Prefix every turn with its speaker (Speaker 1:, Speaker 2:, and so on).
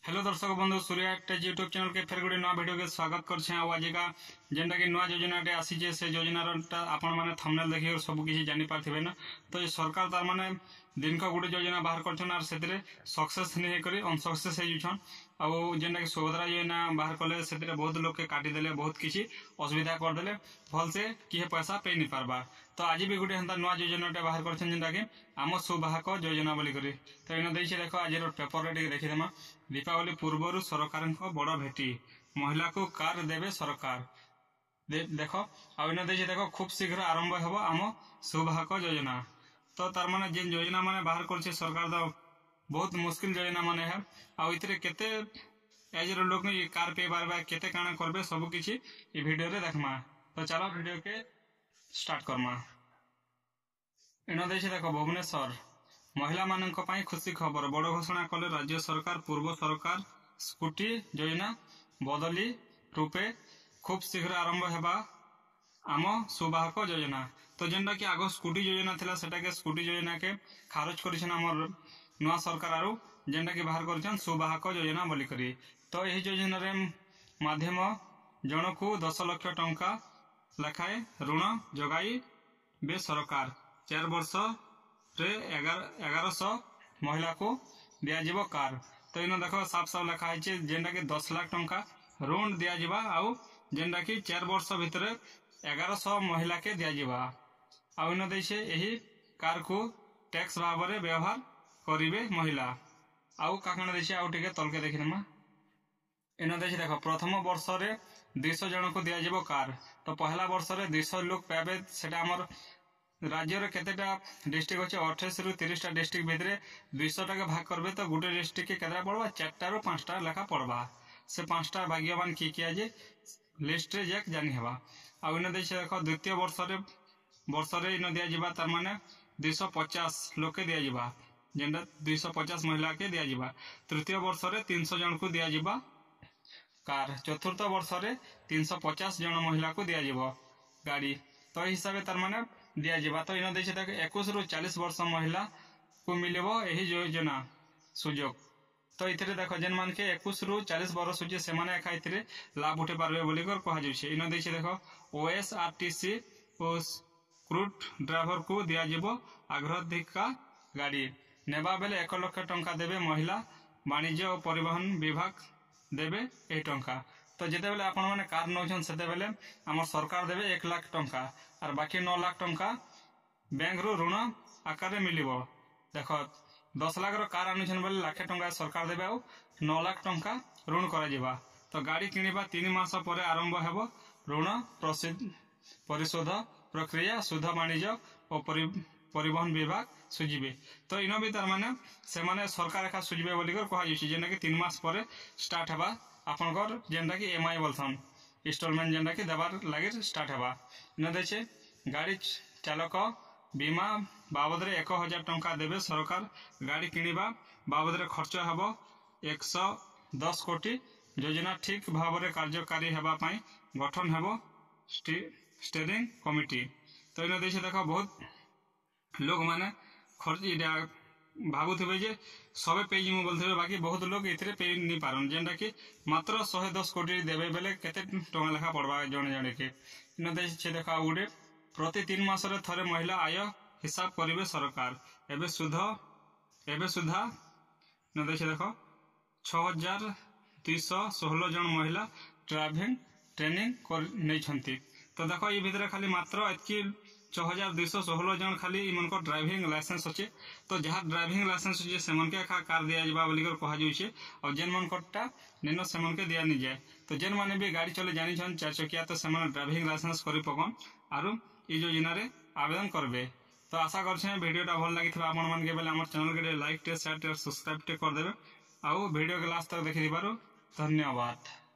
Speaker 1: Hello दर्शक बंधु Surya take YouTube channel के फिर गोटे नुआ वीडियो के स्वागत करछे। आजिका जेनटा कि नुआ योजना आसी से योजनार आपण मैंने थंबनेल देखिक सब किसी जानी पार्थिबे ना। तो ये सरकार तार माने दिन का गोटे योजना बाहर करछन आर सेतिरे सक्सेस नहीं करी अनसक्सेस हे जुछन। आउ जेनटा कि सुभद्रा योजना बाहर कले सेतिरे बहुत लोग के काटी देले, बहुत किसी असुविधा कर देले, भल से किए पैसा पे नहीं पारबा। तो आज भी गोटे हंता नुआ योजना बाहर करछन जेनटा कि आम सुबाहक योजना बोली करी। तो इन देइछे देखो आज पेपर रे देखिदेमा दीपावली पूर्व सरकार बड़ भेटी महिला को कार देवे सरकार देख आइन देख खूब शीघ्र आरंभ हो आम सुबाहक योजना। तो तार माने जेन योजना माने बाहर कर सरकार तो बहुत मुश्किल योजना माने है। आते केते एज लोग कार पे बार केते काना करबे सब किछि ए वीडियो रे देखमा। तो चलो वीडियो के स्टार्ट करमा। इन देखे देख भुवनेश्वर महिला मानक पई खुशी खबर बड़ घोषणा कले राज्य सरकार। पूर्व सरकार स्कूटी योजना बदली रूपे खूब शीघ्र आरंभ हेबा आम सुबाहक योजना। तो जेनटा कि आग स्कूटी योजना थिला सेटा के स्कूटी योजना के खारज करिसन हमर नुआ सरकार आरो जेनटा कि बाहर करिसन सुबाहक योजना बोली करी। तो एही योजना रे माध्यम जनकु 10 लाख टंका लखाए ऋण जगाई बे सरकार 4 वर्ष रे 1100 महिला को दिया कार। तो इन देख साफ साफ लिखा है जेनटा कि 10 लाख टंका ऋण दिया आउ जेनटा कि 4 वर्ष भितर 1100 महिला के दिया। आउ इन देशे एही कार को टैक्स भाव में व्यवहार करिवे महिला। आउ काकण देशे आउ टिके तलके देखिनमा। इन देशे देखो प्रथम वर्ष रे 200 जन को दिया कार। तो पहला वर्ष रे 200 लोग पाबे। सेटा हमर राज्य रे केतेटा डिस्ट्रिक्ट अच्छे 28 रु 30 टा डिस्ट्रिक्ट भितर 200 टाका भाग करबे। तो गोटे डिस्ट्रिक्ट के केतरा पड़वा 4 रु 5 टा लेखा पड़वा। से 5 टा भाग्यवान किए जे लिस्ट रे जाक जानी हेबा। आ इन देश देखो द्वितीय वर्ष रे इन दिया जिबा तार माने 250 लोग के दिया जिबा जेंडा 250 महिला के दिया जिबा। तृतीय वर्ष रे 300 जन को दिया जिबा कार। चतुर्थ वर्ष रे 350 जन महिला को दिया जिबा गाड़ी। तो हिसाब तार माने दिया जिबा। तो इन देश तक 21 रु 40 वर्ष महिला को मिलेबो एही योजना सुजोग। तो इतरे देखो जेन मान के 21 रु 40 वर्ष होचे से माने एका इतरे लाभ उठे पारबे बोली कर कहा जाउछे। इन देश देखो ओएसआरटीसी ओ क्रूट ड्राइवर को दिया जिबो अग्राधिकार गाड़ी नेबा बेले 1 लाख टंका देबे महिला वाणिज्य और परिवहन विभाग देबे ए टंका। तो जेते बेले आपण माने कार नौछन सेते बेले हमर सरकार देबे 1 लाख टंका और बाकी 9 लाख टंका बैंक रो ऋण आकार रे मिलिबो। देखो 10 लाख रो कार आनुछन बेले लाख टंका सरकार देबे और 9 लाख टंका ऋण करा जिबा। तो गाड़ी किनिबा 3 मास परे आरंभ हेबो ऋण परिशोध प्रक्रिया शुद्ध वाणिज्य और परिवहन विभाग सुझिबे। तो इन भी तार माने से माने सरकार एका सुझिबे बोली कर कहा जाउछि जेना कि 3 मास परे स्टार्ट हेबा आपनकर जेनटा कि एमआई बोलथन इंस्टॉलमेंट जेनटा कि देबार लागि स्टार्ट हेबा। न देछे गाड़ी चालक बीमा बाबद रे 1000 टंका देबे सरकार। गाड़ी किनिबा बाबद रे खर्च हेबो 110 कोटी। योजना ठीक भाव रे कार्यकारी हेबा पई गठन हेबो स्टीयरिंग कमिटी। तो इन देशे देखो बहुत लोग माने खर्च भावुथिबे जे सबे पेज में बोलथिबे बाकी बहुत लोग इतरे पे नहीं पारन जेनटा कि मात्र 110 कोटी देबे बेले केते टंका लेखा पड़वा जणे जणे के। इन देशे देखो उडे प्रति 3 मास रे थरे महिला आय हिसाब करिवे सरकार। एबे सुधा न देशे देखो 6216 जन महिला ड्राइविंग ट्रेनिंग कर नै छंती। तो देखो ये भितर खाली मात्र एतकी 6216 जन खाली इमनको ड्राइविंग लाइसेंस अच्छे। तो जहाँ ड्राइविंग लाइसेंस अच्छे से मन के कार दिया जाबा बोली कर कहा जाउछे और जेन मन कोटा नेनो से मन के दिया नि जाए। तो जेन माने भी गाड़ी चले जानि छन 4 चकिया तो से मन ड्राइविंग लाइसेंस करि पकन आरो ई योजना रे आवेदन करबे। तो आशा करछे वीडियोटा भल लागिथबा आपन मन के बेले हमर चैनल के लाइक टे शेयर टे सब्सक्राइब टे कर देबे। आउ वीडियो के लास्ट तक देखि दिबारो धन्यवाद।